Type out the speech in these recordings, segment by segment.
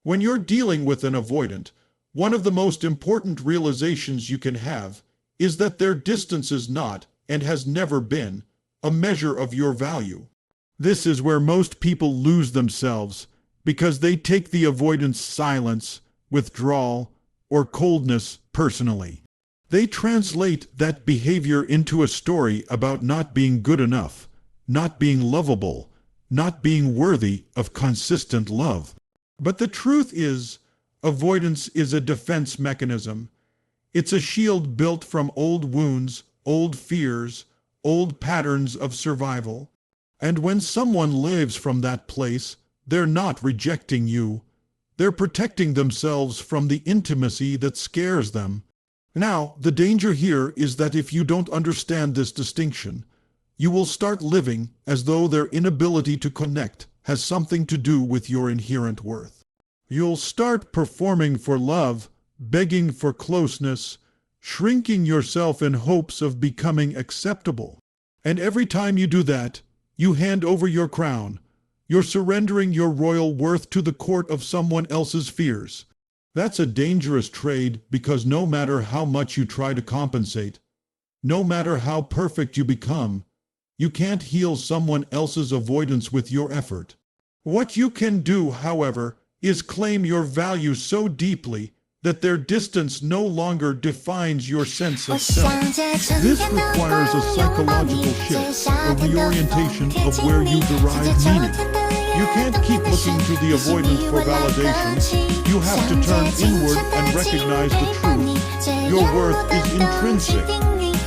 When you're dealing with an avoidant, one of the most important realizations you can have is that their distance is not, and has never been, a measure of your value. This is where most people lose themselves, because they take the avoidant's silence, withdrawal, or coldness personally. They translate that behavior into a story about not being good enough, not being lovable, not being worthy of consistent love. But the truth is, avoidance is a defense mechanism. It's a shield built from old wounds, old fears, old patterns of survival. And when someone lives from that place, they're not rejecting you. They're protecting themselves from the intimacy that scares them. Now, the danger here is that if you don't understand this distinction, you will start living as though their inability to connect has something to do with your inherent worth. You'll start performing for love, begging for closeness, shrinking yourself in hopes of becoming acceptable. And every time you do that, you hand over your crown. You're surrendering your royal worth to the court of someone else's fears. That's a dangerous trade, because no matter how much you try to compensate, no matter how perfect you become, you can't heal someone else's avoidance with your effort. What you can do, however, is claim your value so deeply that their distance no longer defines your sense of self. This requires a psychological shift, a reorientation of where you derive meaning. You can't keep looking to the avoidant for validation. You have to turn inward and recognize the truth. Your worth is intrinsic.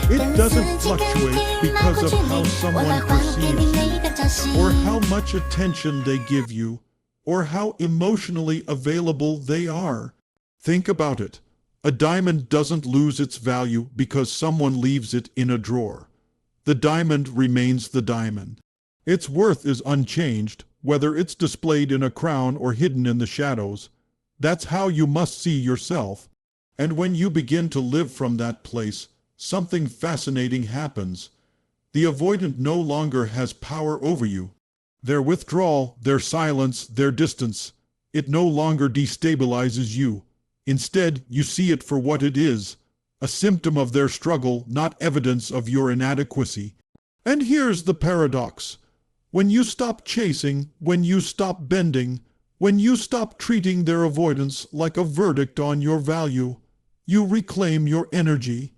It doesn't fluctuate because of how someone perceives you, or how much attention they give you, or how emotionally available they are. Think about it. A diamond doesn't lose its value because someone leaves it in a drawer. The diamond remains the diamond. Its worth is unchanged, whether it's displayed in a crown or hidden in the shadows. That's how you must see yourself. And when you begin to live from that place, something fascinating happens. The avoidant no longer has power over you. Their withdrawal, their silence, their distance, it no longer destabilizes you. Instead, you see it for what it is, a symptom of their struggle, not evidence of your inadequacy. And here's the paradox. When you stop chasing, when you stop bending, when you stop treating their avoidance like a verdict on your value, you reclaim your energy.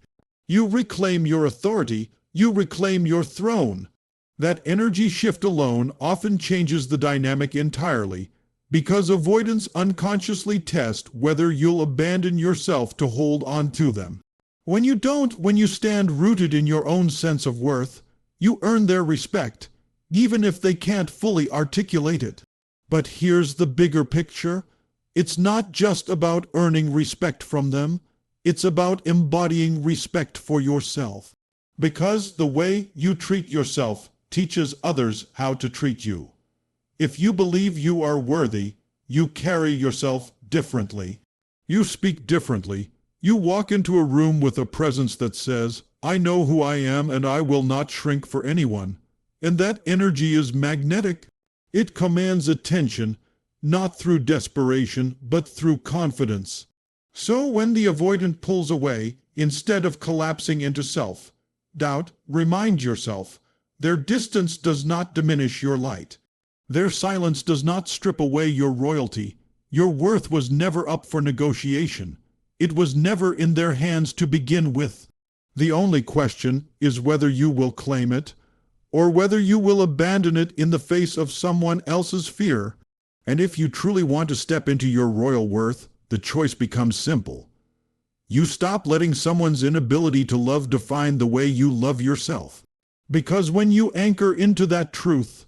You reclaim your authority. You reclaim your throne. That energy shift alone often changes the dynamic entirely, because avoidants unconsciously test whether you'll abandon yourself to hold on to them. When you don't, when you stand rooted in your own sense of worth, you earn their respect, even if they can't fully articulate it. But here's the bigger picture. It's not just about earning respect from them. It's about embodying respect for yourself. Because the way you treat yourself teaches others how to treat you. If you believe you are worthy, you carry yourself differently. You speak differently. You walk into a room with a presence that says, "I know who I am and I will not shrink for anyone." And that energy is magnetic. It commands attention, not through desperation, but through confidence. So when the avoidant pulls away, instead of collapsing into self-doubt, remind yourself, their distance does not diminish your light. Their silence does not strip away your royalty. Your worth was never up for negotiation. It was never in their hands to begin with. The only question is whether you will claim it, or whether you will abandon it in the face of someone else's fear. And if you truly want to step into your royal worth, the choice becomes simple. You stop letting someone's inability to love define the way you love yourself. Because when you anchor into that truth,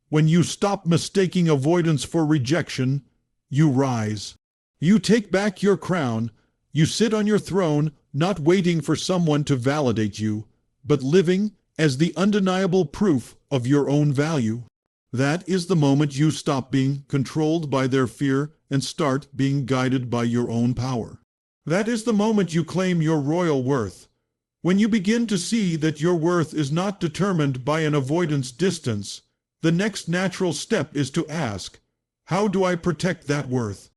when you stop mistaking avoidance for rejection, you rise. You take back your crown. You sit on your throne, not waiting for someone to validate you, but living as the undeniable proof of your own value. That is the moment you stop being controlled by their fear and start being guided by your own power. That is the moment you claim your royal worth. When you begin to see that your worth is not determined by an avoidance distance, the next natural step is to ask, how do I protect that worth?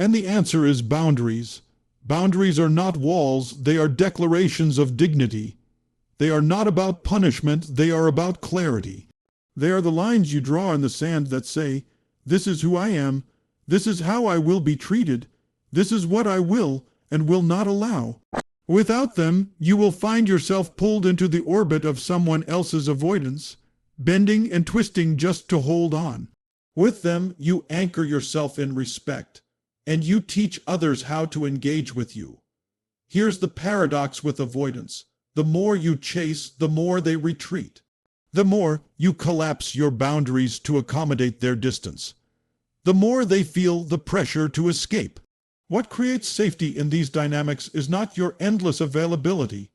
And the answer is boundaries. Boundaries are not walls, they are declarations of dignity. They are not about punishment, they are about clarity. They are the lines you draw in the sand that say, "This is who I am, this is how I will be treated, this is what I will and will not allow." Without them, you will find yourself pulled into the orbit of someone else's avoidance, bending and twisting just to hold on. With them, you anchor yourself in respect, and you teach others how to engage with you. Here's the paradox with avoidance. The more you chase, the more they retreat. The more you collapse your boundaries to accommodate their distance, the more they feel the pressure to escape. What creates safety in these dynamics is not your endless availability,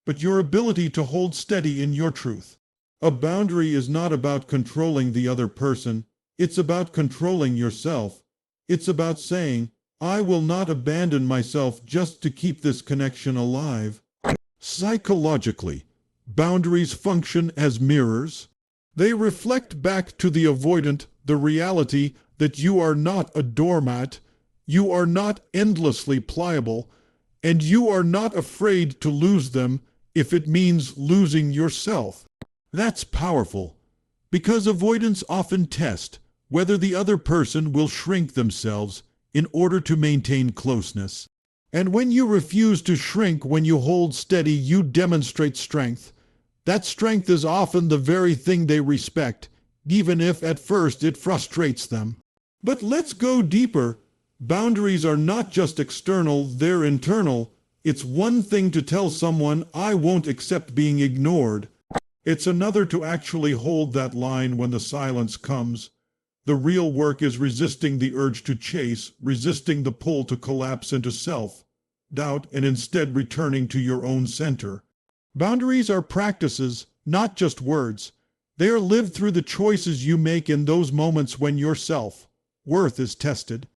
but your ability to hold steady in your truth. A boundary is not about controlling the other person, it's about controlling yourself. It's about saying, "I will not abandon myself just to keep this connection alive." Psychologically, boundaries function as mirrors. They reflect back to the avoidant the reality that you are not a doormat, you are not endlessly pliable, and you are not afraid to lose them if it means losing yourself. That's powerful, because avoidants often test whether the other person will shrink themselves in order to maintain closeness. And when you refuse to shrink, when you hold steady, you demonstrate strength. That strength is often the very thing they respect, even if at first it frustrates them. But let's go deeper. Boundaries are not just external, they're internal. It's one thing to tell someone, "I won't accept being ignored." It's another to actually hold that line when the silence comes. The real work is resisting the urge to chase, resisting the pull to collapse into self-doubt, and instead returning to your own center. Boundaries are practices, not just words. They are lived through the choices you make in those moments when your self-worth is tested.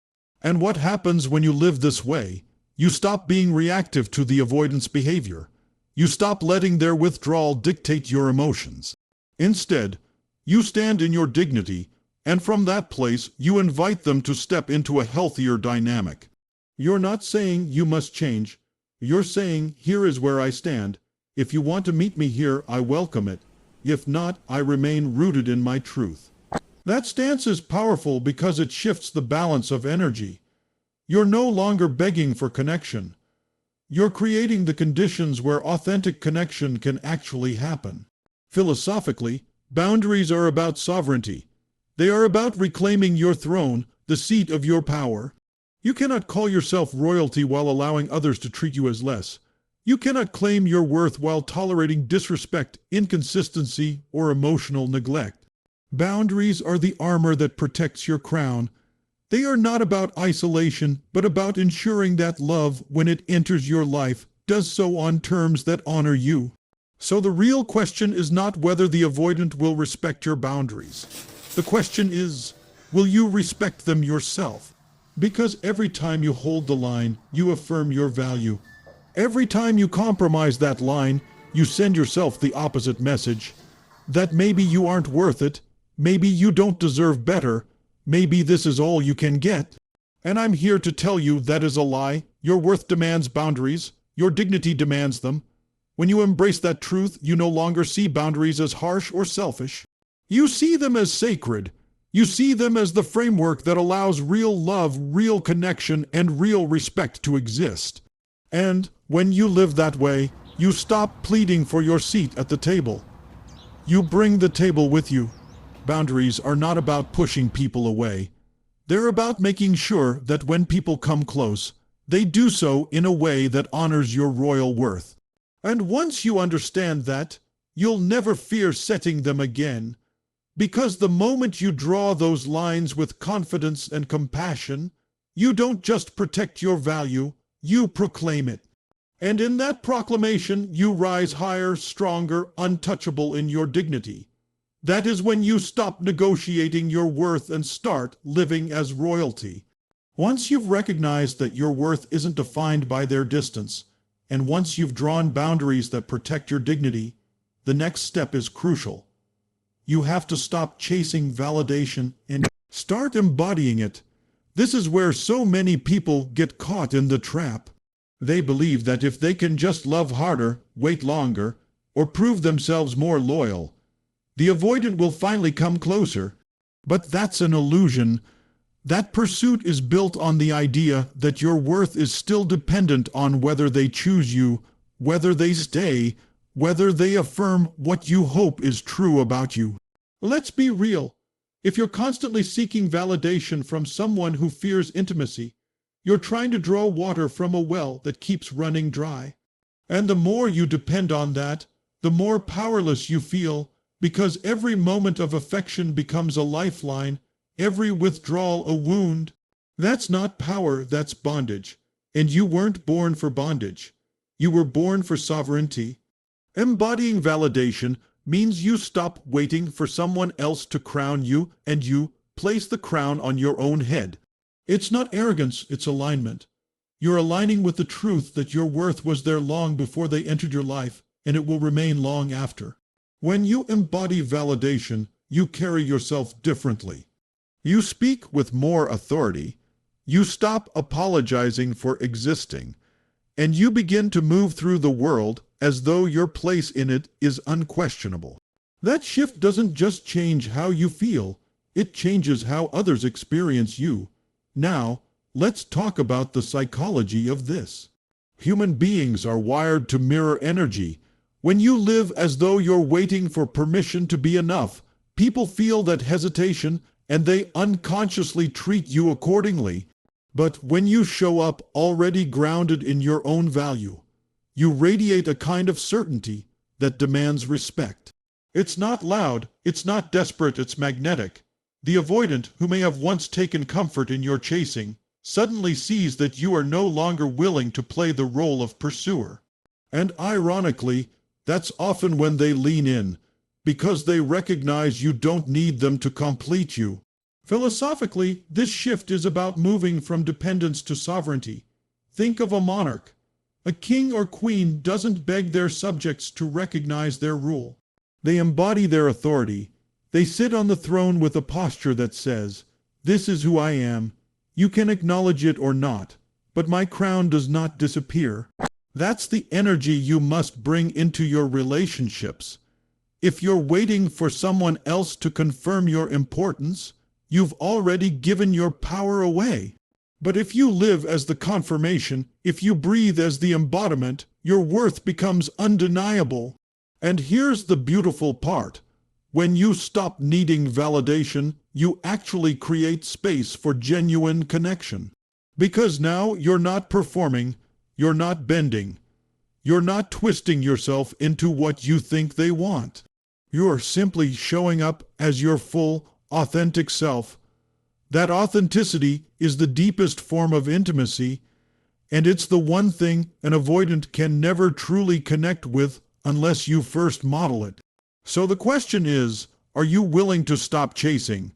And what happens when you live this way? You stop being reactive to the avoidance behavior. You stop letting their withdrawal dictate your emotions. Instead, you stand in your dignity, and from that place, you invite them to step into a healthier dynamic. You're not saying you must change. You're saying, "Here is where I stand. If you want to meet me here, I welcome it. If not, I remain rooted in my truth." That stance is powerful because it shifts the balance of energy. You're no longer begging for connection. You're creating the conditions where authentic connection can actually happen. Philosophically, boundaries are about sovereignty. They are about reclaiming your throne, the seat of your power. You cannot call yourself royalty while allowing others to treat you as less. You cannot claim your worth while tolerating disrespect, inconsistency, or emotional neglect. Boundaries are the armor that protects your crown. They are not about isolation, but about ensuring that love, when it enters your life, does so on terms that honor you. So the real question is not whether the avoidant will respect your boundaries. The question is, will you respect them yourself? Because every time you hold the line, you affirm your value. Every time you compromise that line, you send yourself the opposite message. That maybe you aren't worth it, maybe you don't deserve better, maybe this is all you can get. And I'm here to tell you that is a lie. Your worth demands boundaries. Your dignity demands them. When you embrace that truth, you no longer see boundaries as harsh or selfish. You see them as sacred. You see them as the framework that allows real love, real connection, and real respect to exist. And when you live that way, you stop pleading for your seat at the table. You bring the table with you. Boundaries are not about pushing people away. They're about making sure that when people come close, they do so in a way that honors your royal worth. And once you understand that, you'll never fear setting them again. Because the moment you draw those lines with confidence and compassion, you don't just protect your value, you proclaim it. And in that proclamation, you rise higher, stronger, untouchable in your dignity. That is when you stop negotiating your worth and start living as royalty. Once you've recognized that your worth isn't defined by their distance, and once you've drawn boundaries that protect your dignity, the next step is crucial. You have to stop chasing validation and start embodying it. This is where so many people get caught in the trap. They believe that if they can just love harder, wait longer, or prove themselves more loyal, the avoidant will finally come closer. But that's an illusion. That pursuit is built on the idea that your worth is still dependent on whether they choose you, whether they stay, whether they affirm what you hope is true about you. Let's be real. If you're constantly seeking validation from someone who fears intimacy, you're trying to draw water from a well that keeps running dry. And the more you depend on that, the more powerless you feel, because every moment of affection becomes a lifeline, every withdrawal a wound. That's not power, that's bondage. And you weren't born for bondage. You were born for sovereignty. Embodying validation means you stop waiting for someone else to crown you and you place the crown on your own head. It's not arrogance, it's alignment. You're aligning with the truth that your worth was there long before they entered your life, and it will remain long after. When you embody validation, you carry yourself differently. You speak with more authority. You stop apologizing for existing, and you begin to move through the world as though your place in it is unquestionable. That shift doesn't just change how you feel, it changes how others experience you. Now, let's talk about the psychology of this. Human beings are wired to mirror energy. When you live as though you're waiting for permission to be enough, people feel that hesitation and they unconsciously treat you accordingly. But when you show up already grounded in your own value, you radiate a kind of certainty that demands respect. It's not loud, it's not desperate, it's magnetic. The avoidant, who may have once taken comfort in your chasing, suddenly sees that you are no longer willing to play the role of pursuer. And ironically, that's often when they lean in, because they recognize you don't need them to complete you. Philosophically, this shift is about moving from dependence to sovereignty. Think of a monarch. A king or queen doesn't beg their subjects to recognize their rule. They embody their authority. They sit on the throne with a posture that says, "This is who I am. You can acknowledge it or not, but my crown does not disappear." That's the energy you must bring into your relationships. If you're waiting for someone else to confirm your importance, you've already given your power away. But if you live as the confirmation, if you breathe as the embodiment, your worth becomes undeniable. And here's the beautiful part. When you stop needing validation, you actually create space for genuine connection. Because now you're not performing, you're not bending, you're not twisting yourself into what you think they want. You're simply showing up as your full, authentic self. That authenticity is the deepest form of intimacy, and it's the one thing an avoidant can never truly connect with unless you first model it. So the question is, are you willing to stop chasing?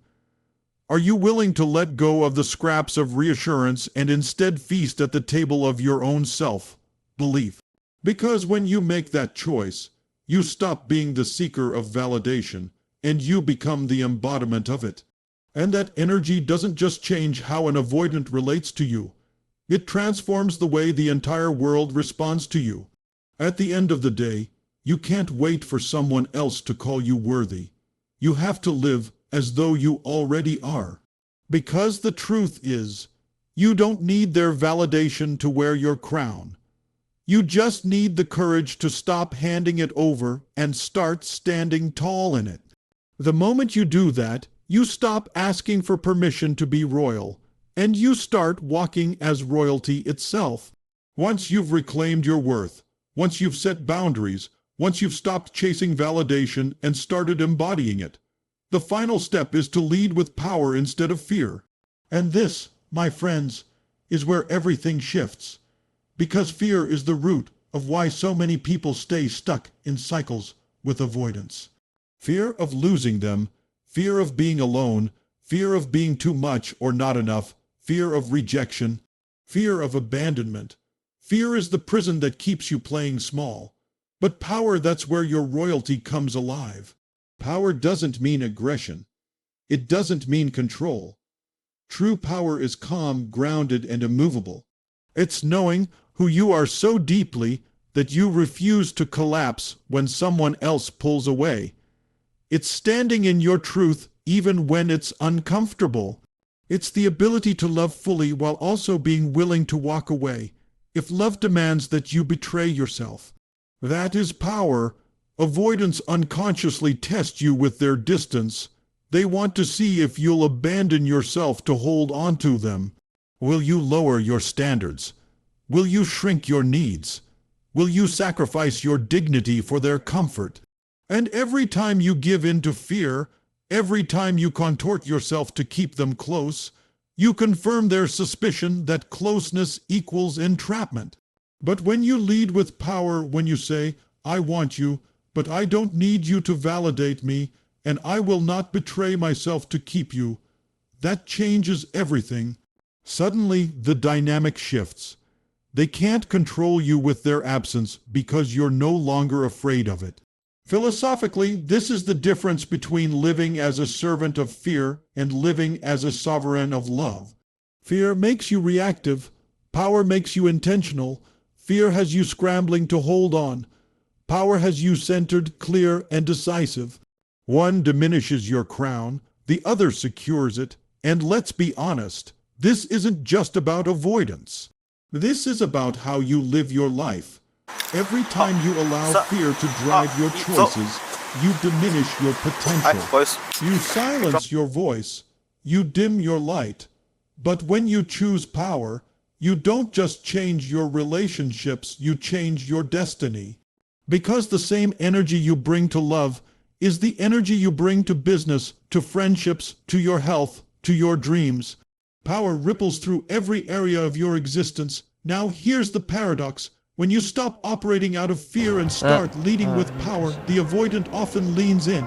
Are you willing to let go of the scraps of reassurance and instead feast at the table of your own self-belief? Because when you make that choice, you stop being the seeker of validation, and you become the embodiment of it. And that energy doesn't just change how an avoidant relates to you. It transforms the way the entire world responds to you. At the end of the day, you can't wait for someone else to call you worthy. You have to live as though you already are. Because the truth is, you don't need their validation to wear your crown. You just need the courage to stop handing it over and start standing tall in it. The moment you do that, you stop asking for permission to be royal, and you start walking as royalty itself. Once you've reclaimed your worth, once you've set boundaries, once you've stopped chasing validation and started embodying it, the final step is to lead with power instead of fear. And this, my friends, is where everything shifts. Because fear is the root of why so many people stay stuck in cycles with avoidance. Fear of losing them, fear of being alone, fear of being too much or not enough, fear of rejection, fear of abandonment. Fear is the prison that keeps you playing small. But power, that's where your royalty comes alive. Power doesn't mean aggression. It doesn't mean control. True power is calm, grounded, and immovable. It's knowing who you are so deeply that you refuse to collapse when someone else pulls away. It's standing in your truth even when it's uncomfortable. It's the ability to love fully while also being willing to walk away if love demands that you betray yourself. That is power. Avoidants unconsciously test you with their distance. They want to see if you'll abandon yourself to hold on to them. Will you lower your standards? Will you shrink your needs? Will you sacrifice your dignity for their comfort? And every time you give in to fear, every time you contort yourself to keep them close, you confirm their suspicion that closeness equals entrapment. But when you lead with power, when you say, "I want you, but I don't need you to validate me, and I will not betray myself to keep you," that changes everything. Suddenly, the dynamic shifts. They can't control you with their absence because you're no longer afraid of it. Philosophically, this is the difference between living as a servant of fear and living as a sovereign of love. Fear makes you reactive. Power makes you intentional. Fear has you scrambling to hold on. Power has you centered, clear, and decisive. One diminishes your crown, the other secures it. And let's be honest, this isn't just about avoidance. This is about how you live your life. Every time you allow fear to drive your choices, you diminish your potential. You silence your voice. You dim your light. But when you choose power, you don't just change your relationships, you change your destiny. Because the same energy you bring to love is the energy you bring to business, to friendships, to your health, to your dreams. Power ripples through every area of your existence. Now here's the paradox. When you stop operating out of fear and start leading with power, the avoidant often leans in.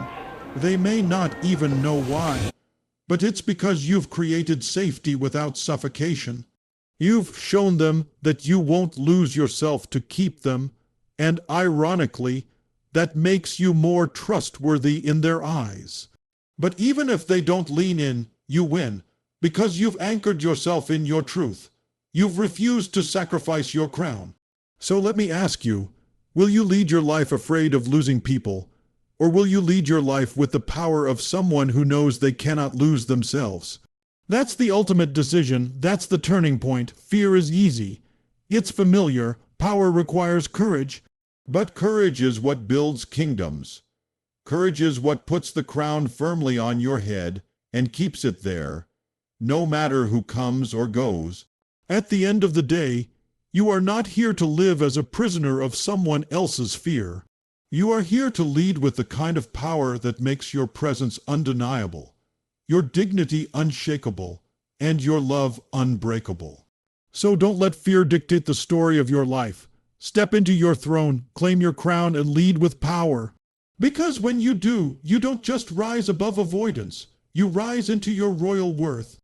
They may not even know why. But it's because you've created safety without suffocation. You've shown them that you won't lose yourself to keep them. And ironically, that makes you more trustworthy in their eyes. But even if they don't lean in, you win, because you've anchored yourself in your truth. You've refused to sacrifice your crown. So let me ask you, will you lead your life afraid of losing people, or will you lead your life with the power of someone who knows they cannot lose themselves? That's the ultimate decision. That's the turning point. Fear is easy. It's familiar. Power requires courage. But courage is what builds kingdoms. Courage is what puts the crown firmly on your head and keeps it there, no matter who comes or goes. At the end of the day, you are not here to live as a prisoner of someone else's fear. You are here to lead with the kind of power that makes your presence undeniable, your dignity unshakable, and your love unbreakable. So don't let fear dictate the story of your life. Step into your throne, claim your crown, and lead with power. Because when you do, you don't just rise above avoidance. You rise into your royal worth.